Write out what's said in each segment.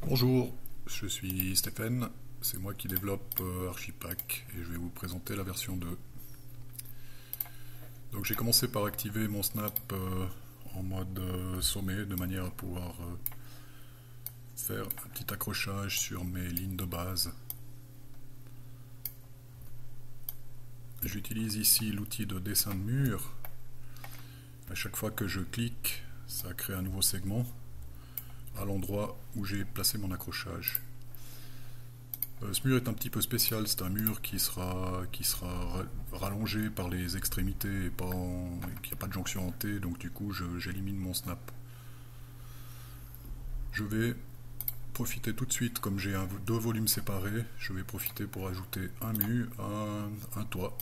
Bonjour, je suis Stéphane, c'est moi qui développe Archipack et je vais vous présenter la version 2. Donc j'ai commencé par activer mon snap en mode sommet de manière à pouvoir faire un petit accrochage sur mes lignes de base. J'utilise ici l'outil de dessin de mur. À chaque fois que je clique, ça crée un nouveau segment à l'endroit où j'ai placé mon accrochage. Ce mur est un petit peu spécial, c'est un mur qui sera rallongé par les extrémités et qui n'a pas de jonction en T, donc du coup j'élimine mon snap. Je vais profiter tout de suite, comme j'ai deux volumes séparés, je vais profiter pour ajouter un mur, un toit,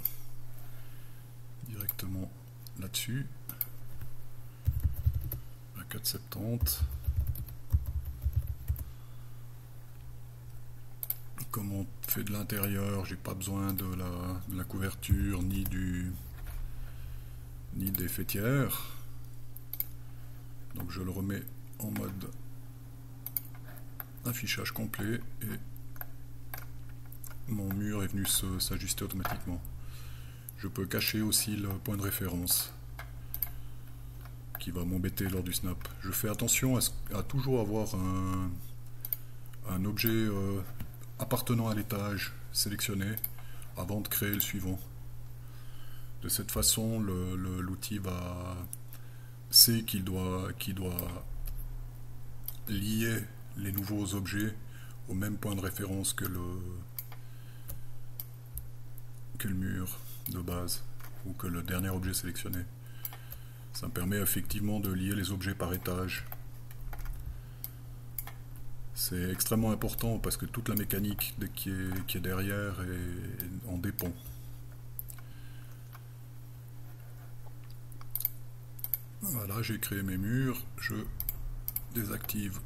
directement là-dessus, à 4,70. Comme on fait de l'intérieur, j'ai pas besoin de la couverture ni des faîtières. Donc je le remets en mode affichage complet et mon mur est venu s'ajuster automatiquement. Je peux cacher aussi le point de référence qui va m'embêter lors du snap. Je fais attention à toujours avoir un objet appartenant à l'étage sélectionné avant de créer le suivant. De cette façon, l'outil sait qu'il doit lier les nouveaux objets au même point de référence que le mur de base ou que le dernier objet sélectionné. Ça me permet effectivement de lier les objets par étage. C'est extrêmement important parce que toute la mécanique qui est derrière en dépend. Voilà, j'ai créé mes murs, je désactive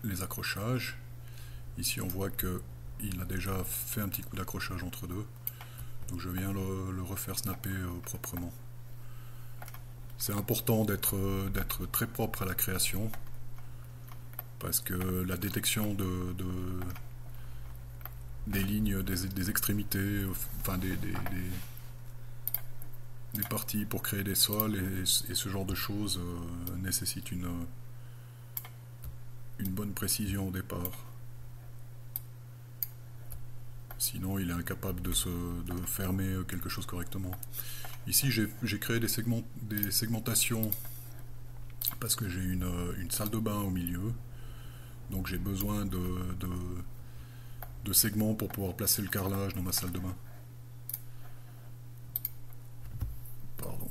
les accrochages. Ici on voit qu'il a déjà fait un petit coup d'accrochage entre deux, donc je viens le refaire snapper proprement. C'est important d'être très propre à la création, parce que la détection des lignes, des extrémités, enfin des parties pour créer des sols et ce genre de choses nécessite une bonne précision au départ. Sinon il est incapable de fermer quelque chose correctement. Ici j'ai créé des segmentations parce que j'ai une salle de bain au milieu. Donc j'ai besoin de segments pour pouvoir placer le carrelage dans ma salle de bain. Pardon.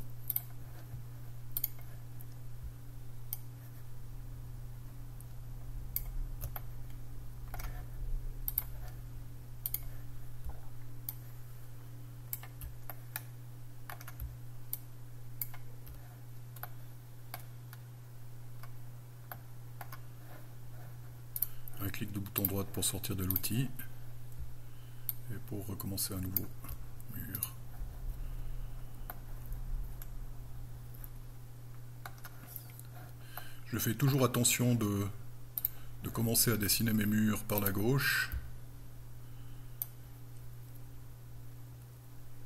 Un clic de bouton droit pour sortir de l'outil et pour recommencer un nouveau mur. Je fais toujours attention de commencer à dessiner mes murs par la gauche,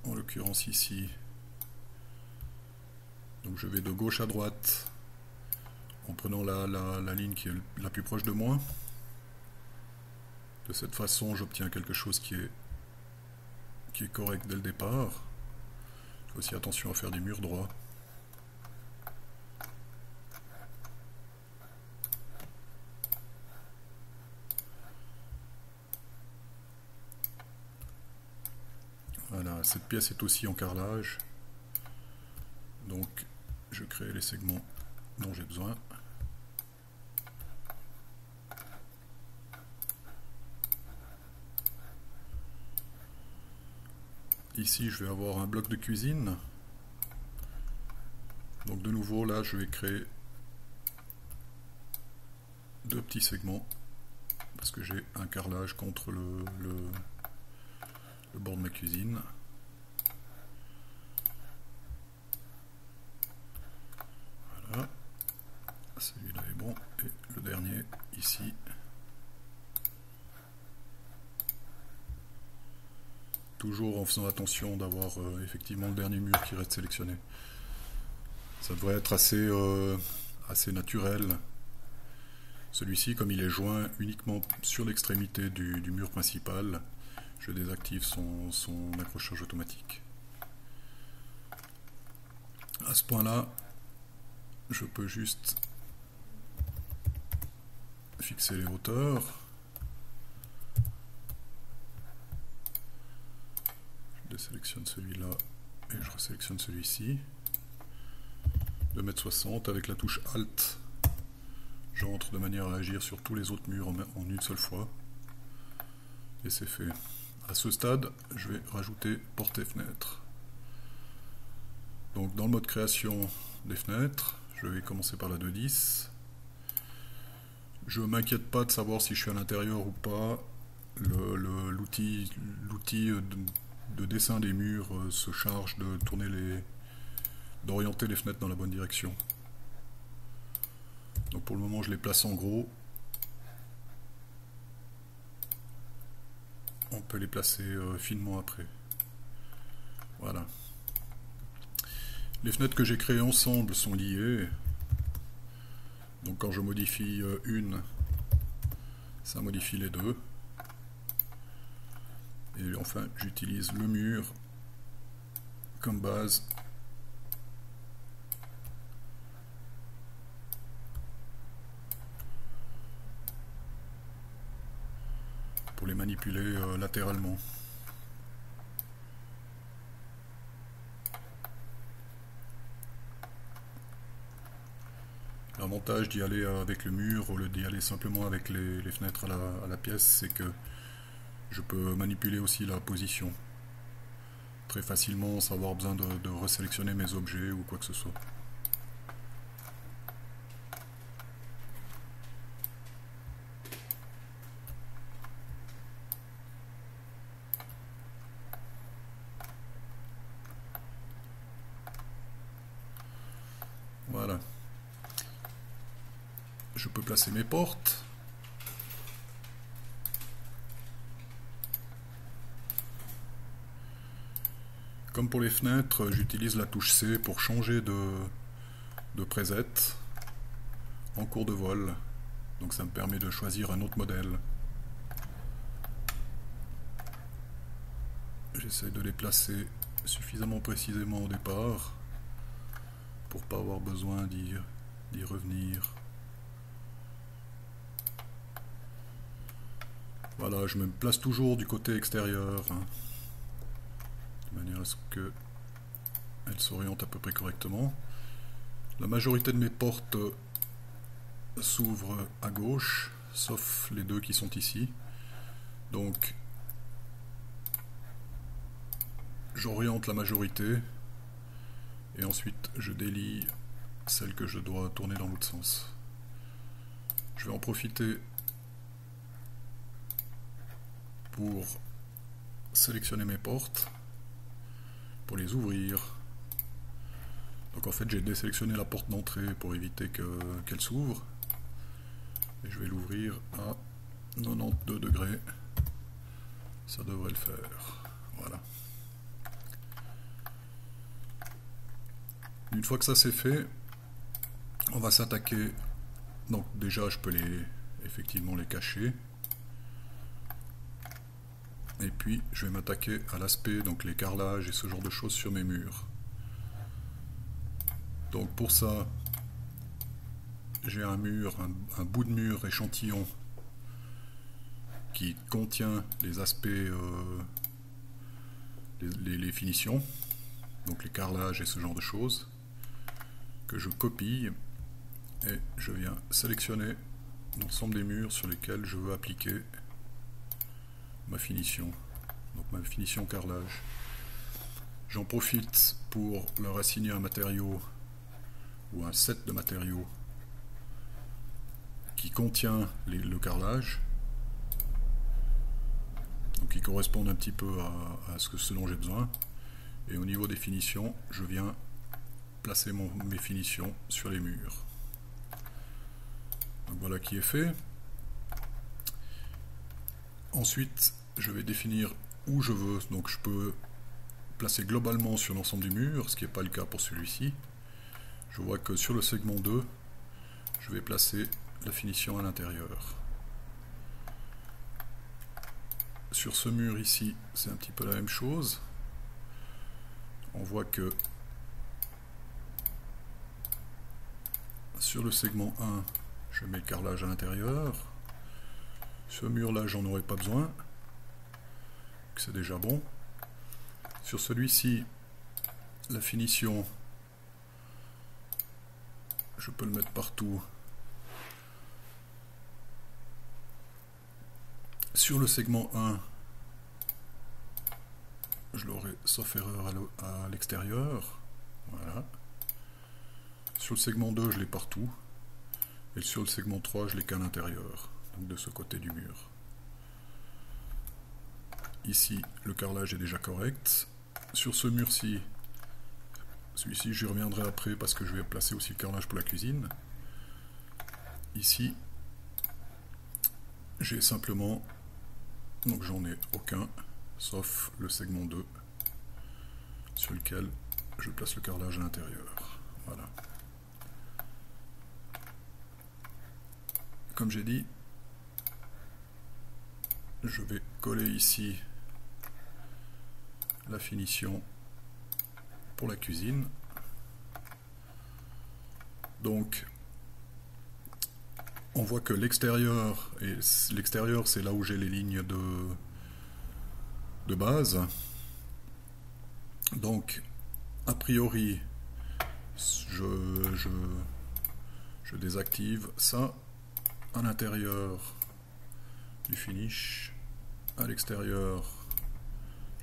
en l'occurrence ici. Donc je vais de gauche à droite en prenant la ligne qui est la plus proche de moi. De cette façon, j'obtiens quelque chose qui est correct dès le départ. Je fais aussi attention à faire des murs droits. Voilà, cette pièce est aussi en carrelage. Donc, je crée les segments dont j'ai besoin. Ici, je vais avoir un bloc de cuisine. Donc de nouveau, là, je vais créer deux petits segments parce que j'ai un carrelage contre le bord de ma cuisine. Voilà. Celui-là est bon. Et le dernier, ici. toujours en faisant attention d'avoir effectivement le dernier mur qui reste sélectionné. Ça devrait être assez naturel. Celui-ci, comme il est joint uniquement sur l'extrémité du mur principal, je désactive son accrochage automatique. À ce point-là, je peux juste fixer les hauteurs. Je désélectionne celui-là et je resélectionne celui-ci. 2,60 m avec la touche Alt. J'entre de manière à agir sur tous les autres murs en une seule fois. Et c'est fait. À ce stade, je vais rajouter porte et fenêtre. Donc dans le mode création des fenêtres, je vais commencer par la 2.10. Je ne m'inquiète pas de savoir si je suis à l'intérieur ou pas. L'outil de dessin des murs se charge de d'orienter les fenêtres dans la bonne direction. Donc pour le moment je les place en gros. On peut les placer finement après. Voilà. Les fenêtres que j'ai créées ensemble sont liées. Donc quand je modifie une, ça modifie les deux. Et enfin j'utilise le mur comme base pour les manipuler latéralement. L'avantage d'y aller avec le mur au lieu d'y aller simplement avec les fenêtres à la pièce, c'est que je peux manipuler aussi la position très facilement sans avoir besoin de resélectionner mes objets ou quoi que ce soit. Voilà. Je peux placer mes portes. Comme pour les fenêtres, j'utilise la touche C pour changer de preset en cours de vol. Donc ça me permet de choisir un autre modèle. J'essaie de les placer suffisamment précisément au départ pour pas avoir besoin d'y revenir. Voilà, je me place toujours du côté extérieur, hein, de manière à ce que elle s'oriente à peu près correctement. La majorité de mes portes s'ouvrent à gauche, sauf les deux qui sont ici. Donc j'oriente la majorité et ensuite je délie celle que je dois tourner dans l'autre sens. Je vais en profiter pour sélectionner mes portes, pour les ouvrir. Donc en fait j'ai désélectionné la porte d'entrée pour éviter qu'elle s'ouvre. Et je vais l'ouvrir à 92 degrés. Ça devrait le faire. Voilà. Une fois que ça c'est fait, on va s'attaquer. Donc déjà je peux effectivement les cacher. Et puis je vais m'attaquer à l'aspect, donc les carrelages et ce genre de choses sur mes murs. Donc pour ça, j'ai un mur, un bout de mur échantillon qui contient les aspects, les finitions, donc les carrelages et ce genre de choses, que je copie et je viens sélectionner l'ensemble des murs sur lesquels je veux appliquer ma finition, donc ma finition carrelage. J'en profite pour leur assigner un matériau ou un set de matériaux qui contient le carrelage, donc qui correspondent un petit peu à ce dont j'ai besoin. Et au niveau des finitions, je viens placer mes finitions sur les murs. Donc voilà qui est fait. Ensuite, je vais définir où je veux. Donc je peux placer globalement sur l'ensemble du mur, ce qui n'est pas le cas pour celui-ci. Je vois que sur le segment 2, je vais placer la finition à l'intérieur. Sur ce mur ici, c'est un petit peu la même chose. On voit que sur le segment 1, je mets le carrelage à l'intérieur. Ce mur-là, j'en aurais pas besoin. C'est déjà bon. Sur celui-ci, la finition, je peux le mettre partout. Sur le segment 1, je l'aurai sauf erreur à l'extérieur. Voilà. Sur le segment 2, je l'ai partout. Et sur le segment 3, je l'ai qu'à l'intérieur, donc de ce côté du mur. Ici, le carrelage est déjà correct. Sur ce mur-ci, celui-ci, j'y reviendrai après parce que je vais placer aussi le carrelage pour la cuisine. Ici, j'ai simplement, donc j'en ai aucun, sauf le segment 2, sur lequel je place le carrelage à l'intérieur. Voilà. Comme j'ai dit, je vais coller ici la finition pour la cuisine. Donc on voit que l'extérieur, et l'extérieur c'est là où j'ai les lignes de base. Donc a priori je désactive ça à l'intérieur du finish, à l'extérieur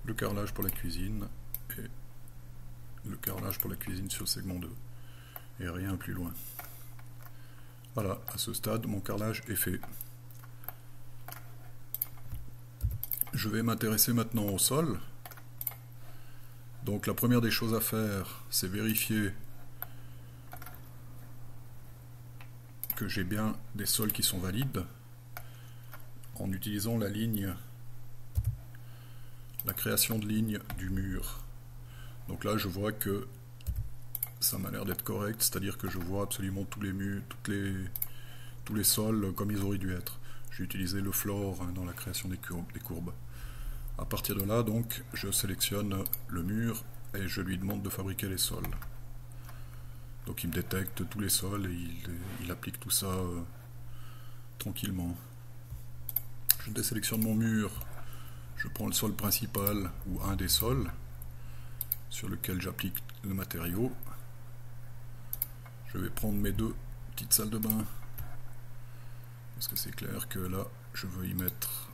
le carrelage pour la cuisine et le carrelage pour la cuisine sur le segment 2 et rien plus loin. Voilà, à ce stade mon carrelage est fait. Je vais m'intéresser maintenant au sol. Donc la première des choses à faire, c'est vérifier que j'ai bien des sols qui sont valides en utilisant la ligne, la création de ligne du mur. Donc là je vois que ça m'a l'air d'être correct, c'est-à-dire que je vois absolument tous les murs, tous les sols comme ils auraient dû être. J'ai utilisé le floor dans la création des courbes. À partir de là, donc, je sélectionne le mur et je lui demande de fabriquer les sols. Donc il me détecte tous les sols et il applique tout ça tranquillement. Je désélectionne mon mur, je prends le sol principal ou un des sols sur lequel j'applique le matériau. Je vais prendre mes deux petites salles de bain parce que c'est clair que là je veux y mettre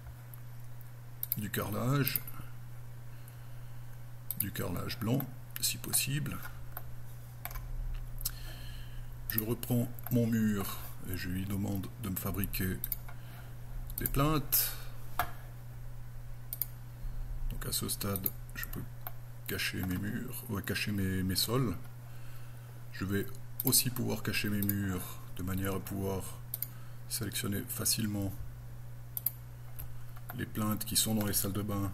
du carrelage blanc si possible. Je reprends mon mur et je lui demande de me fabriquer des plinthes. Donc à ce stade je peux cacher mes murs, cacher mes sols. Je vais aussi pouvoir cacher mes murs de manière à pouvoir sélectionner facilement les plinthes qui sont dans les salles de bain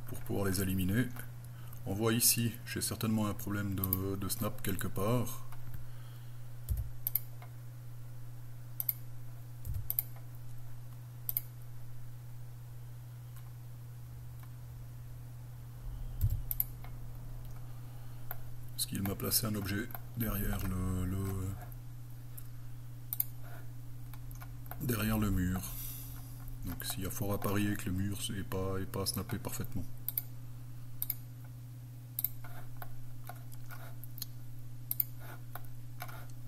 pour pouvoir les éliminer. On voit ici, j'ai certainement un problème de snap quelque part. Parce qu'il m'a placé un objet derrière derrière le mur. Donc s'il y a fort à parier que le mur n'est pas snappé parfaitement.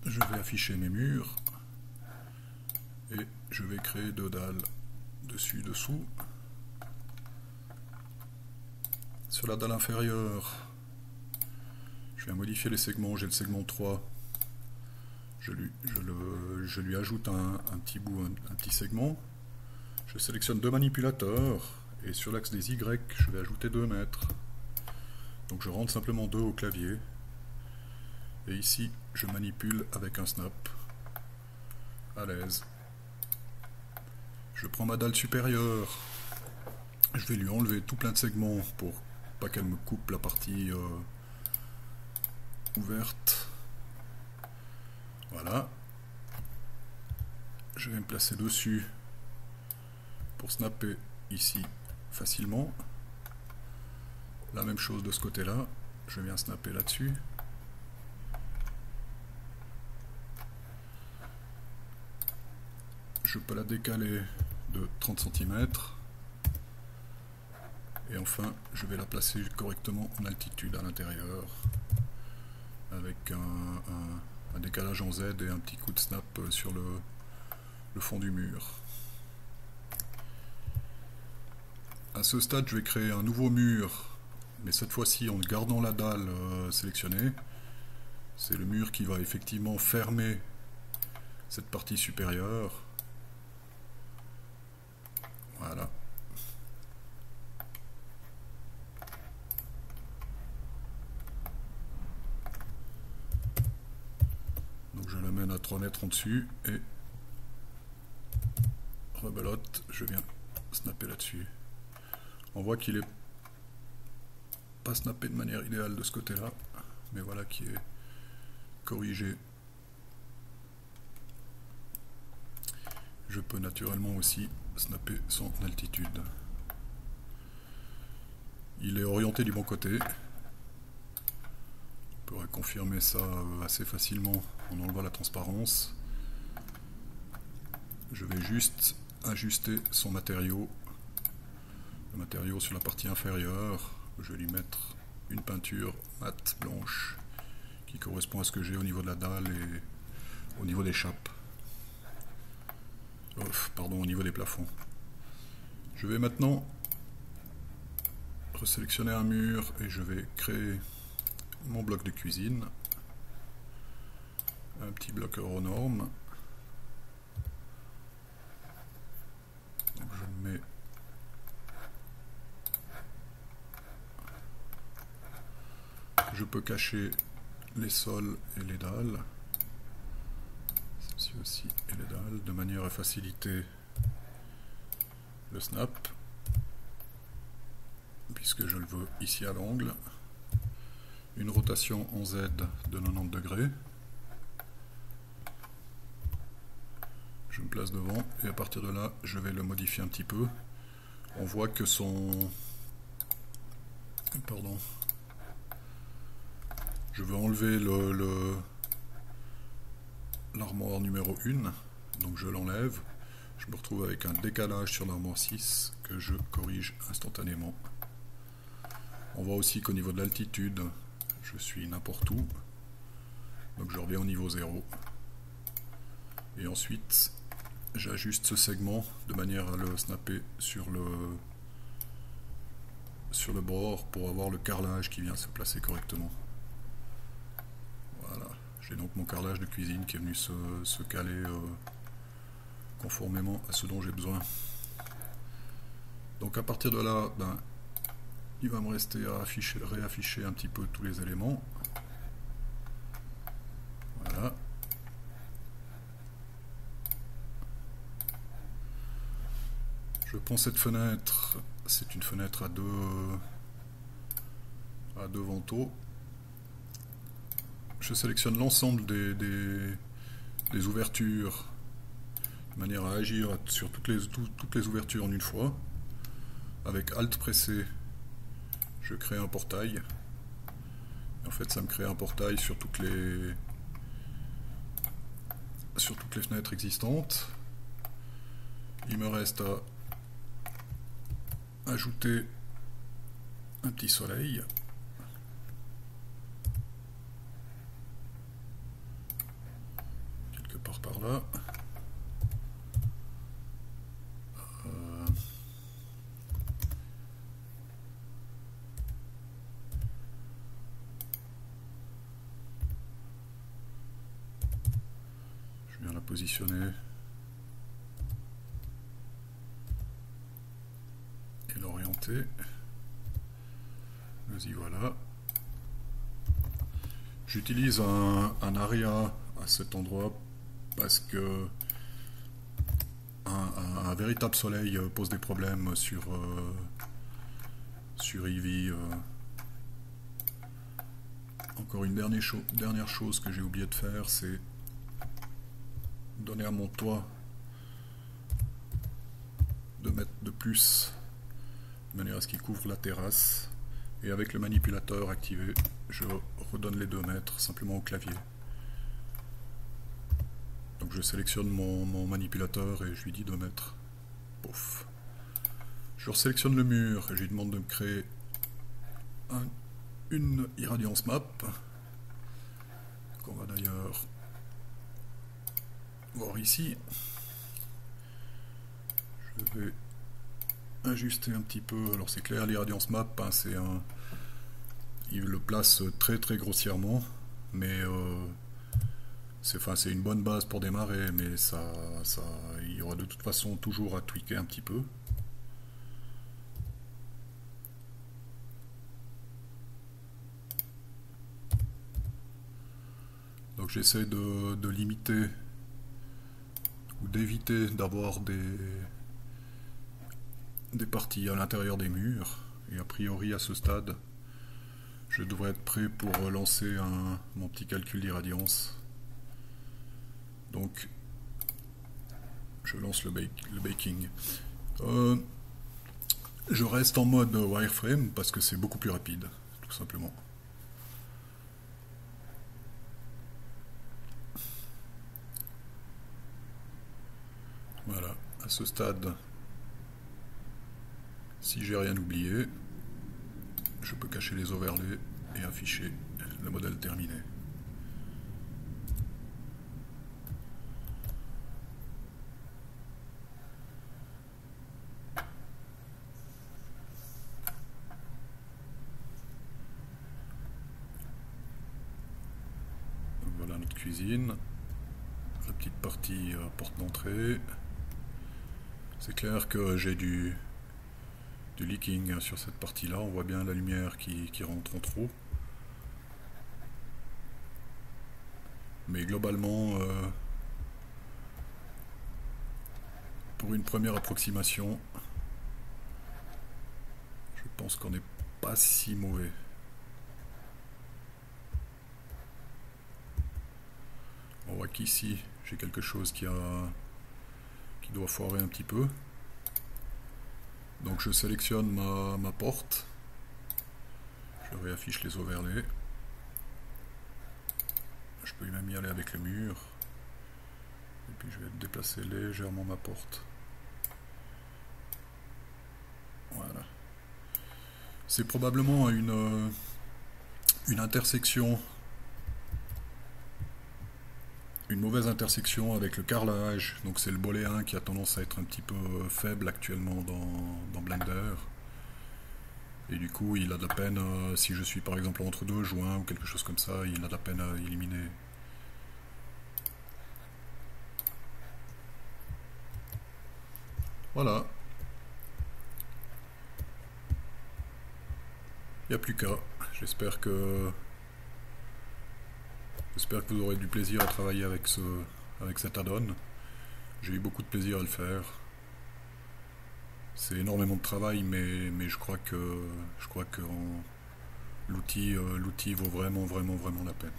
Je vais afficher mes murs et je vais créer deux dalles dessus dessous. Sur la dalle inférieure, je vais modifier les segments. J'ai le segment 3. Je lui ajoute un petit bout, un petit segment. Je sélectionne deux manipulateurs et sur l'axe des Y, je vais ajouter 2 mètres. Donc je rentre simplement 2 au clavier. Et ici, je manipule avec un snap à l'aise. Je prends ma dalle supérieure. Je vais lui enlever tout plein de segments pour pas qu'elle me coupe la partie ouverte. Voilà. Je vais me placer dessus pour snapper ici facilement. La même chose de ce côté-là. Je viens snapper là-dessus. Je peux la décaler de 30 cm. Et enfin, je vais la placer correctement en altitude à l'intérieur, avec un décalage en Z et un petit coup de snap sur le fond du mur. À ce stade, je vais créer un nouveau mur, mais cette fois-ci en gardant la dalle sélectionnée. C'est le mur qui va effectivement fermer cette partie supérieure. Voilà. Donc je l'amène à 3 mètres en dessus et rebelote, je viens snapper là-dessus. On voit qu'il est pas snappé de manière idéale de ce côté-là, mais voilà qui est corrigé. Je peux naturellement aussi snapper son altitude. Il est orienté du bon côté. On pourrait confirmer ça assez facilement en enlevant la transparence. Je vais juste ajuster son matériau. Le matériau sur la partie inférieure. Je vais lui mettre une peinture mate blanche qui correspond à ce que j'ai au niveau de la dalle et au niveau des chapes. Pardon, au niveau des plafonds. Je vais maintenant resélectionner un mur et je vais créer mon bloc de cuisine. Un petit bloc Euronorme. Donc je le mets je peux cacher les sols et les dalles. Ceci aussi et les dalles, de manière à faciliter le snap, puisque je le veux ici à l'angle. Une rotation en Z de 90 degrés. Je me place devant et à partir de là, je vais le modifier un petit peu. On voit que son... Pardon. Je veux enlever l'armoire numéro 1, donc je l'enlève. Je me retrouve avec un décalage sur l'armoire 6 que je corrige instantanément. On voit aussi qu'au niveau de l'altitude, je suis n'importe où. Donc je reviens au niveau 0. Et ensuite, j'ajuste ce segment de manière à le snapper sur le bord pour avoir le carrelage qui vient se placer correctement. Voilà. J'ai donc mon carrelage de cuisine qui est venu se caler conformément à ce dont j'ai besoin. Donc à partir de là, il va me rester à réafficher un petit peu tous les éléments. Voilà. Je prends cette fenêtre, c'est une fenêtre à deux vantaux. Je sélectionne l'ensemble des ouvertures de manière à agir sur toutes les ouvertures en une fois. Avec Alt pressé, je crée un portail. Et en fait, ça me crée un portail sur toutes les fenêtres existantes. Il me reste à ajouter un petit soleil. Quelque part par là. Je viens la positionner. Et l'orienter. Vas-y, voilà. J'utilise un aria à cet endroit parce que un véritable soleil pose des problèmes sur Eevee. Encore une dernière chose que j'ai oublié de faire, c'est donner à mon toit 2 mètres de plus, de manière à ce qu'il couvre la terrasse. Et avec le manipulateur activé, je redonne les 2 mètres simplement au clavier. Donc je sélectionne mon manipulateur et je lui dis 2 mètres. Pouf. Je resélectionne le mur et je lui demande de me créer une irradiance map, qu'on va d'ailleurs voir ici. Je vais ajuster un petit peu. Alors c'est clair, l'irradiance map, hein, il le place très très grossièrement, mais c'est une bonne base pour démarrer, mais il y aura de toute façon toujours à tweaker un petit peu. Donc j'essaie de limiter ou d'éviter d'avoir des parties à l'intérieur des murs, et a priori à ce stade je devrais être prêt pour lancer mon petit calcul d'irradiance. Donc je lance le baking. Je reste en mode wireframe parce que c'est beaucoup plus rapide, tout simplement. Voilà, à ce stade, si j'ai rien oublié, je peux cacher les overlays et afficher le modèle terminé. Donc voilà notre cuisine, la petite partie porte d'entrée. C'est clair que j'ai du leaking sur cette partie-là, on voit bien la lumière qui rentre en trop. Mais globalement, pour une première approximation, je pense qu'on n'est pas si mauvais. On voit qu'ici, j'ai quelque chose qui doit foirer un petit peu. Donc je sélectionne ma porte, je réaffiche les overlays, je peux même y aller avec le mur, et puis je vais déplacer légèrement ma porte. Voilà. C'est probablement une intersection, une mauvaise intersection avec le carrelage. Donc c'est le booléen qui a tendance à être un petit peu faible actuellement dans Blender. Et du coup il a de la peine, si je suis par exemple entre deux joints ou quelque chose comme ça, il a de la peine à éliminer. Voilà. Il n'y a plus qu'à. J'espère que vous aurez du plaisir à travailler avec cet add-on. J'ai eu beaucoup de plaisir à le faire. C'est énormément de travail, mais je crois que l'outil vaut vraiment la peine.